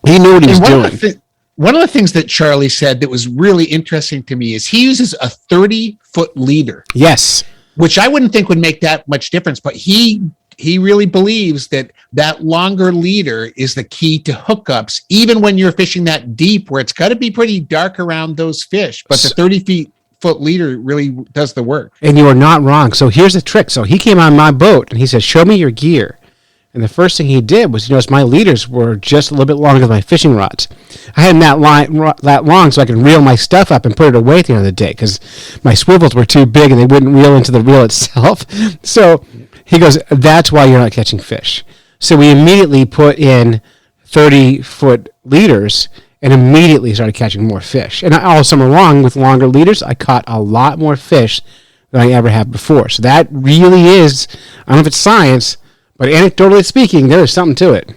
he knew what he was doing. One of the things that Charlie said that was really interesting to me is he uses a 30-foot leader. Yes. Which I wouldn't think would make that much difference, but he really believes that longer leader is the key to hookups, even when you're fishing that deep where it's got to be pretty dark around those fish. But the 30-foot 8-foot leader really does the work. And you are not wrong. So here's the trick. So he came on my boat and he said, show me your gear. And the first thing he did was, my leaders were just a little bit longer than my fishing rods. I had them that long so I could reel my stuff up and put it away at the end of the day because my swivels were too big and they wouldn't reel into the reel itself. So he goes, that's why you're not catching fish. So we immediately put in 30-foot leaders and immediately started catching more fish. And all summer long with longer leaders, I caught a lot more fish than I ever have before. So that really is, I don't know if it's science, but anecdotally speaking, there is something to it.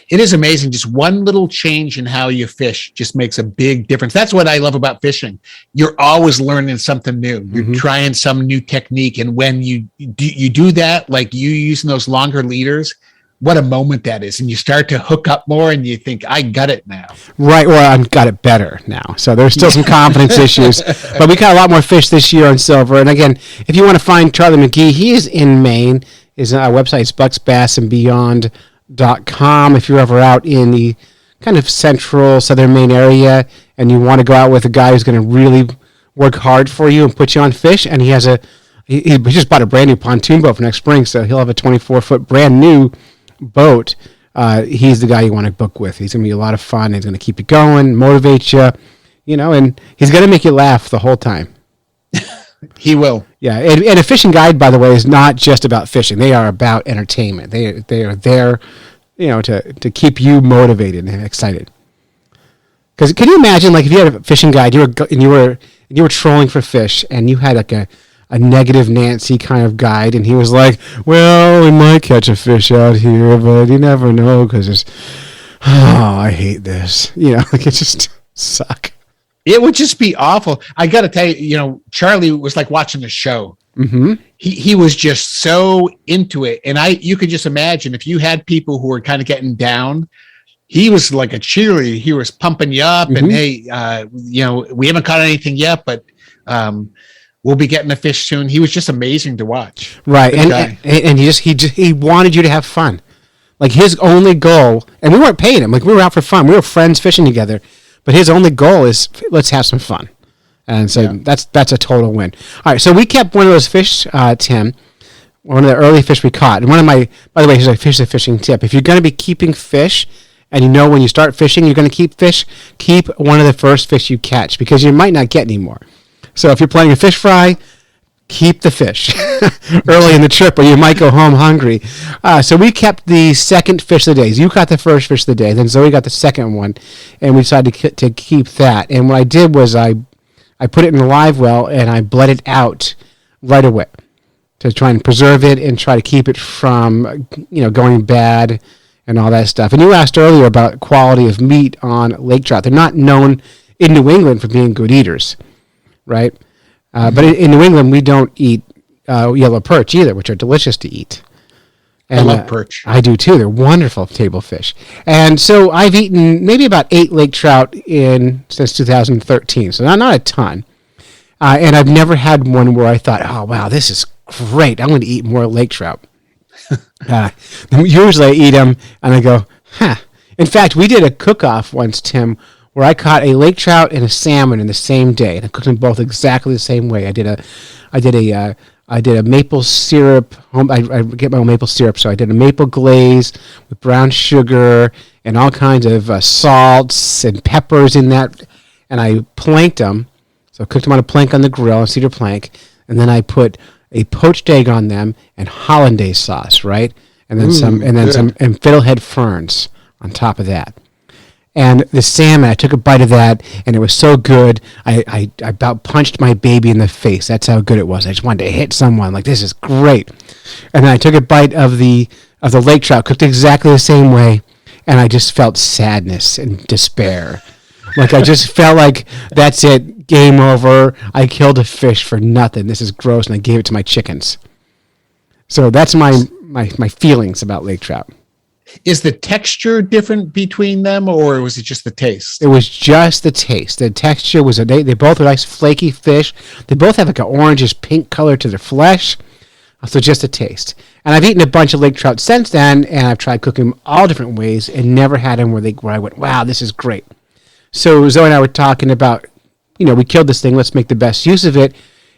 It is amazing. Just one little change in how you fish just makes a big difference. That's what I love about fishing. You're always learning something new. You're trying some new technique. And when you do that, like you using those longer leaders, what a moment that is. And you start to hook up more and you think, I got it now. Right. Well, I've got it better now. So there's still some confidence issues. But we caught a lot more fish this year on silver. And again, if you want to find Charlie McGee, he is in Maine. His website is bucksbassandbeyond.com. If you're ever out in the kind of central southern Maine area and you want to go out with a guy who's going to really work hard for you and put you on fish, and he just bought a brand new pontoon boat for next spring, so he'll have a 24-foot brand new boat. He's the guy you want to book with. He's going to be a lot of fun. He's going to keep you going, motivate you, and he's going to make you laugh the whole time. He will. Yeah, and a fishing guide, by the way, is not just about fishing. They are about entertainment. They are there, to keep you motivated and excited. Because can you imagine, like, if you had a fishing guide, you were trolling for fish, and you had like a negative Nancy kind of guide, and he was like, "Well, we might catch a fish out here, but you never know because it's I hate this." Like it just suck. It would just be awful. I got to tell you, Charlie was like watching a show. Mm-hmm. He was just so into it. And you could just imagine if you had people who were kind of getting down, he was like a cheerleader. He was pumping you up and, hey, we haven't caught anything yet, but we'll be getting a fish soon. He was just amazing to watch. Right. And he wanted you to have fun. Like his only goal, and we weren't paying him. Like we were out for fun. We were friends fishing together. But his only goal is let's have some fun, and so that's a total win. All right, so we kept one of those fish, Tim, one of the early fish we caught. And by the way, here's a fishing tip: if you're going to be keeping fish, and when you start fishing, you're going to keep fish, keep one of the first fish you catch because you might not get any more. So if you're planning a fish fry, keep the fish early in the trip or you might go home hungry. So we kept the second fish of the day. You caught the first fish of the day, then Zoe got the second one, and we decided to keep that. And what I did was I put it in a live well and I bled it out right away to try and preserve it and try to keep it from going bad and all that stuff. And you asked earlier about quality of meat on lake trout. They're not known in New England for being good eaters, right? But in New England, we don't eat yellow perch either, which are delicious to eat. And, I love perch. I do too. They're wonderful table fish. And so I've eaten maybe about 8 lake trout since 2013, so not a ton. And I've never had one where I thought, oh, wow, this is great. I'm going to eat more lake trout. Usually I eat them and I go, huh. In fact, we did a cook-off once, Tim, where I caught a lake trout and a salmon in the same day, and I cooked them both exactly the same way. I did a maple syrup. I get my own maple syrup, so I did a maple glaze with brown sugar and all kinds of salts and peppers in that, and I planked them. So I cooked them on a plank on the grill, a cedar plank, and then I put a poached egg on them and hollandaise sauce, right, and then some fiddlehead ferns on top of that. And the salmon, I took a bite of that, and it was so good, I about punched my baby in the face. That's how good it was. I just wanted to hit someone, like, this is great. And then I took a bite of the lake trout, cooked exactly the same way, and I just felt sadness and despair. Like, I just felt like, that's it, game over, I killed a fish for nothing. This is gross, and I gave it to my chickens. So that's my feelings about lake trout. Is the texture different between them, or was it just the taste? It was just the taste. The texture was they both are nice flaky fish. They both have like an orangish pink color to their flesh. So just a taste. And I've eaten a bunch of lake trout since then, and I've tried cooking them all different ways and never had them where I went, wow, this is great. So Zoe and I were talking about, we killed this thing. Let's make the best use of it.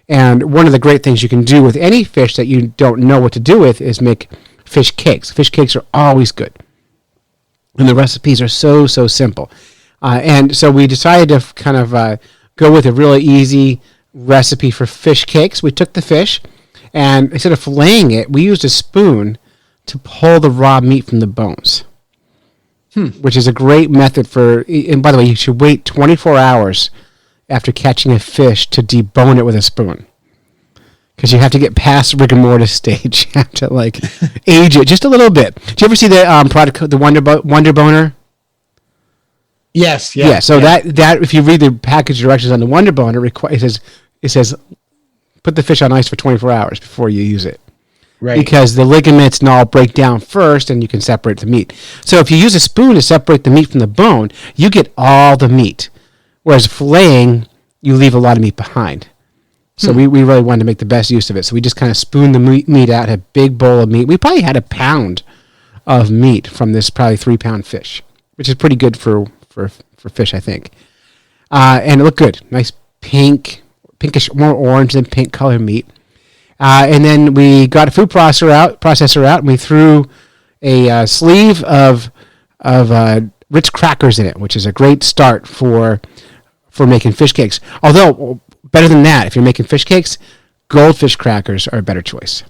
And one of the great things you can do with any fish that you don't know what to do with is make fish cakes. Fish cakes are always good. And the recipes are so simple. And so we decided to kind of go with a really easy recipe for fish cakes. We took the fish, and instead of filleting it, we used a spoon to pull the raw meat from the bones, which is a great method for, and by the way, you should wait 24 hours after catching a fish to debone it with a spoon. Because you have to get past rigor mortis stage. You have to age it just a little bit. Do you ever see the product, the Wonder Boner? Yes. Yeah. So that if you read the package directions on the Wonder Boner, it says put the fish on ice for 24 hours before you use it. Right. Because the ligaments and all break down first, and you can separate the meat. So if you use a spoon to separate the meat from the bone, you get all the meat. Whereas filleting, you leave a lot of meat behind. So we really wanted to make the best use of it. So we just kind of spooned the meat out, had a big bowl of meat. We probably had 1 pound of meat from this probably 3-pound fish, which is pretty good for fish, I think. And it looked good. Nice pinkish, more orange than pink color meat. And then we got a food processor out, and we threw a sleeve of Ritz crackers in it, which is a great start for making fish cakes. Although, better than that, if you're making fish cakes, goldfish crackers are a better choice.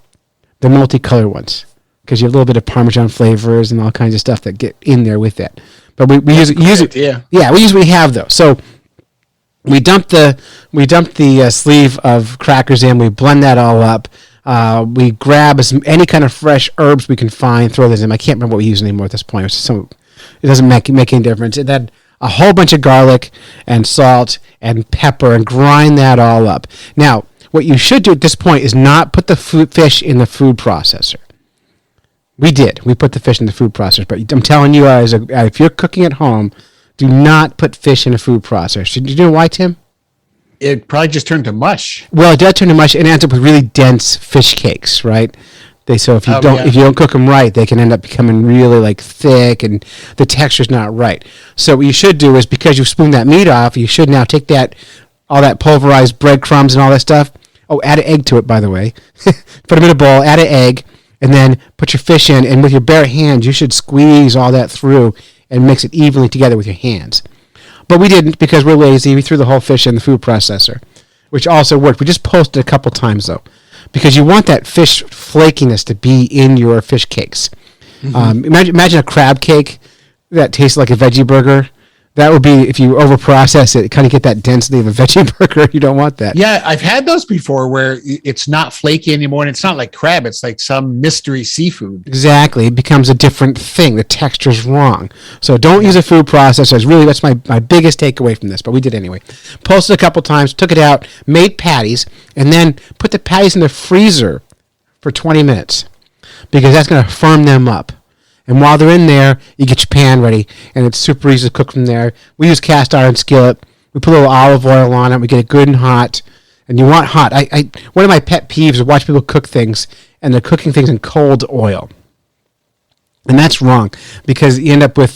The multicolored ones, because you have a little bit of Parmesan flavors and all kinds of stuff that get in there with that. But we use it. Yeah, we usually have those. So we dumped the sleeve of crackers in. We blend that all up. We grab any kind of fresh herbs we can find, throw those in. I can't remember what we use anymore at this point. It doesn't make any difference. And then a whole bunch of garlic and salt and pepper and grind that all up. Now, what you should do at this point is not put the fish in the food processor. We did. We put the fish in the food processor. But I'm telling you, if you're cooking at home, do not put fish in a food processor. Do you know why, Tim? It probably just turned to mush. Well, it does turn to mush and ends up with really dense fish cakes, right? If you don't cook them right, they can end up becoming really thick, and the texture's not right. So what you should do is, because you spoon that meat off, you should now take all that pulverized breadcrumbs and all that stuff. Oh, add an egg to it, by the way. Put them in a bowl, add an egg, and then put your fish in, and with your bare hands, you should squeeze all that through and mix it evenly together with your hands. But we didn't, because we're lazy. We threw the whole fish in the food processor, which also worked. We just posted a couple times, though, because you want that fish flakiness to be in your fish cakes. Imagine a crab cake that tastes like a veggie burger. That would be, if you overprocess it, kind of get that density of a veggie burger. You don't want that. Yeah, I've had those before where it's not flaky anymore, and it's not like crab. It's like some mystery seafood. Exactly. It becomes a different thing. The texture's wrong. So don't use a food processor. That's my biggest takeaway from this, but we did anyway. Posted a couple times, took it out, made patties, and then put the patties in the freezer for 20 minutes, because that's going to firm them up. And while they're in there, you get your pan ready, and it's super easy to cook from there. We use cast iron skillet. We put a little olive oil on it. We get it good and hot. And you want hot. One of my pet peeves is watch people cook things, and they're cooking things in cold oil. And that's wrong, because you end up with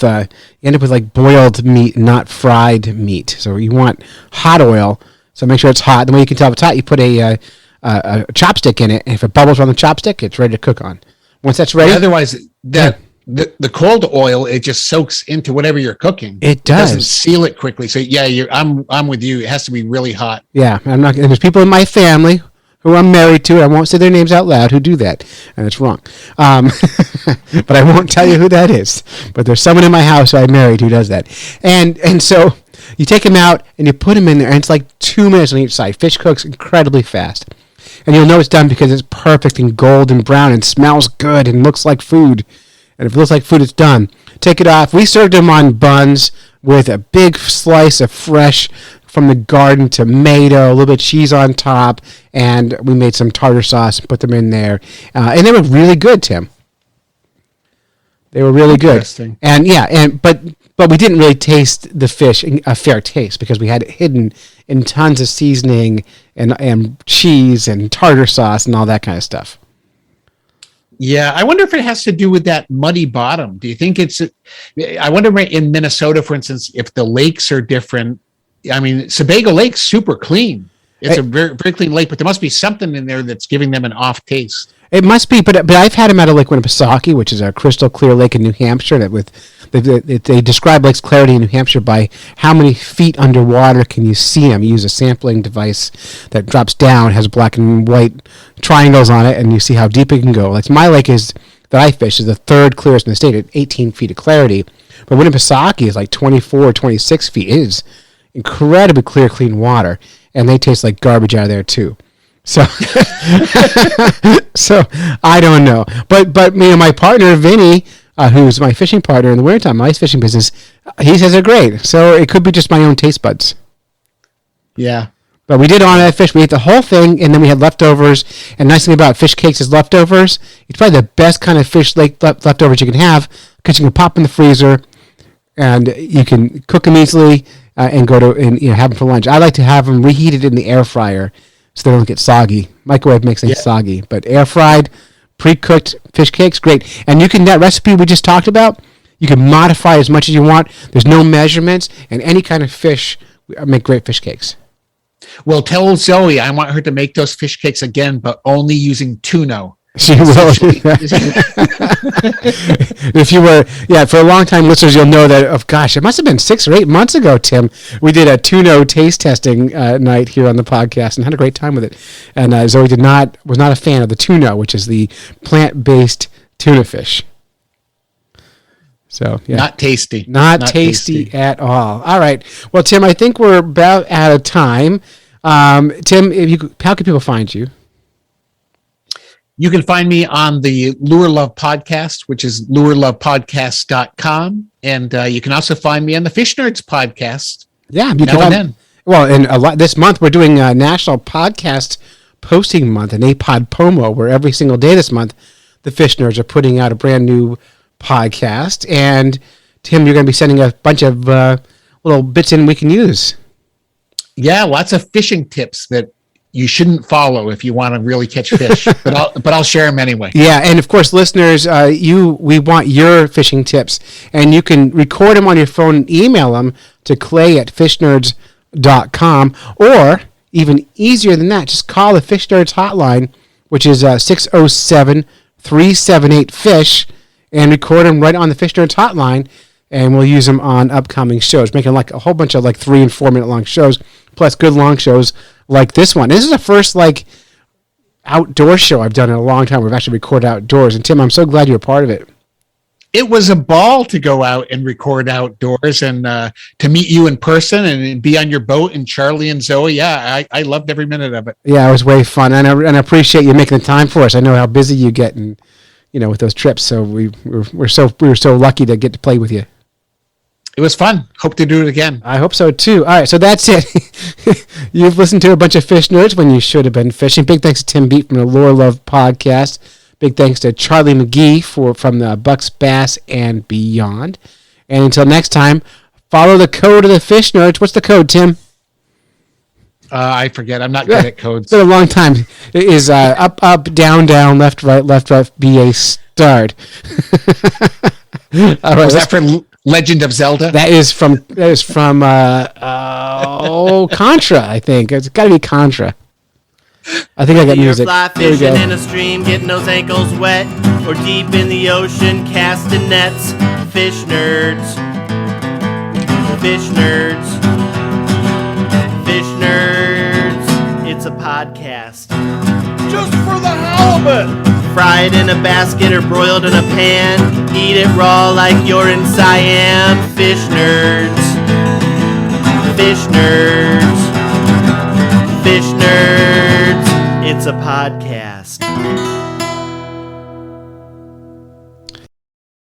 boiled meat, not fried meat. So you want hot oil. So make sure it's hot. The way you can tell if it's hot, you put a chopstick in it, and if it bubbles on the chopstick, it's ready to cook on. Once that's ready, otherwise the cold oil, it just soaks into whatever you're cooking. It does. Doesn't seal it quickly. So yeah, I'm with you. It has to be really hot. Yeah, I'm not. And there's people in my family who I'm married to. I won't say their names out loud who do that, and it's wrong. But I won't tell you who that is. But there's someone in my house who I married who does that, and so you take them out and you put them in there, and it's like 2 minutes on each side. Fish cooks incredibly fast, and you'll know it's done because it's perfect and golden brown and smells good and looks like food. And if it looks like food, it's done. Take it off. We served them on buns with a big slice of fresh from the garden tomato, a little bit of cheese on top, and we made some tartar sauce and put them in there. And they were really good, Tim. They were really good. But we didn't really taste the fish a fair taste, because we had it hidden in tons of seasoning and cheese and tartar sauce and all that kind of stuff. Yeah, I wonder if it has to do with that muddy bottom. Do you think I wonder in Minnesota, for instance, if the lakes are different, I mean, Sebago Lake's super clean. It's a very, very clean lake, but there must be something in there that's giving them an off taste. It must be, but I've had them out of Lake Winnipesaukee, which is a crystal clear lake in New Hampshire. They describe Lake's clarity in New Hampshire by how many feet underwater can you see them. You use a sampling device that drops down, has black and white triangles on it, and you see how deep it can go. Like my lake that I fish is the third clearest in the state at 18 feet of clarity, but Winnipesaukee is like 24 or 26 feet. It is incredibly clear, clean water, and they taste like garbage out of there too. So, so I don't know. But my partner Vinny, who's my fishing partner in the wintertime, my ice fishing business, he says they're great. So it could be just my own taste buds. Yeah. But we did on that fish. We ate the whole thing, and then we had leftovers. And the nice thing about fish cakes is leftovers. It's probably the best kind of fish leftovers you can have because you can pop in the freezer, and you can cook them easily and have them for lunch. I like to have them reheated in the air fryer, so they don't get soggy. Microwave makes things soggy, but air fried, pre-cooked fish cakes, great. And that recipe we just talked about, you can modify as much as you want. There's no measurements, and any kind of fish make great fish cakes. Well, tell Zoe I want her to make those fish cakes again, but only using tuna. She will. If you were, for a long time listeners, you'll know that, it must have been 6 or 8 months ago, Tim, we did a tuna taste testing night here on the podcast and had a great time with it. And Zoe was not a fan of the tuna, which is the plant-based tuna fish. So, yeah. Not tasty. Not tasty at all. All right. Well, Tim, I think we're about out of time. Tim, how can people find you? You can find me on the Lure Love Podcast, which is lurelovepodcast.com. And you can also find me on the Fish Nerds Podcast. Yeah. Well, this month we're doing National Podcast Posting Month, an APOD POMO, where every single day this month, the Fish Nerds are putting out a brand new podcast. And, Tim, you're going to be sending a bunch of little bits in we can use. Yeah, lots of fishing tips that you shouldn't follow if you want to really catch fish, but I'll share them anyway. Yeah, and of course, listeners, we want your fishing tips, and you can record them on your phone and email them to clay@fishnerds.com, or even easier than that, just call the Fish Nerds hotline, which is 607-378-FISH, and record them right on the Fish Nerds hotline, and we'll use them on upcoming shows, making like a whole bunch of 3 and 4 minute long shows, plus good long shows like this one. This is the first outdoor show I've done in a long time. We've actually recorded outdoors, and Tim, I'm so glad you're a part of it. It was a ball to go out and record outdoors and to meet you in person and be on your boat and Charlie and Zoe. Yeah, I loved every minute of it. Yeah, it was way fun, and I appreciate you making the time for us. I know how busy you get, and with those trips. So we were so lucky to get to play with you. It was fun. Hope to do it again. I hope so too. All right, so that's it. You've listened to a bunch of fish nerds when you should have been fishing. Big thanks to Tim Beat from the Lure Love Podcast. Big thanks to Charlie McGee from the Bucks, Bass, and Beyond. And until next time, follow the code of the fish nerds. What's the code, Tim? I forget. I'm not good at codes. It's been a long time. It is up, down, left, right, BA, start. All right, was that for Legend of Zelda? That is from Contra, I think. It's got to be Contra. I think I got music. Fly fishing in a stream, getting those ankles wet, or deep in the ocean, casting nets. Fish nerds. Fish nerds. Fish nerds. It's a podcast. Just for the halibut. Fried in a basket or broiled in a pan. Eat it raw like you're in Siam. Fish nerds. Fish nerds. Fish nerds. It's a podcast.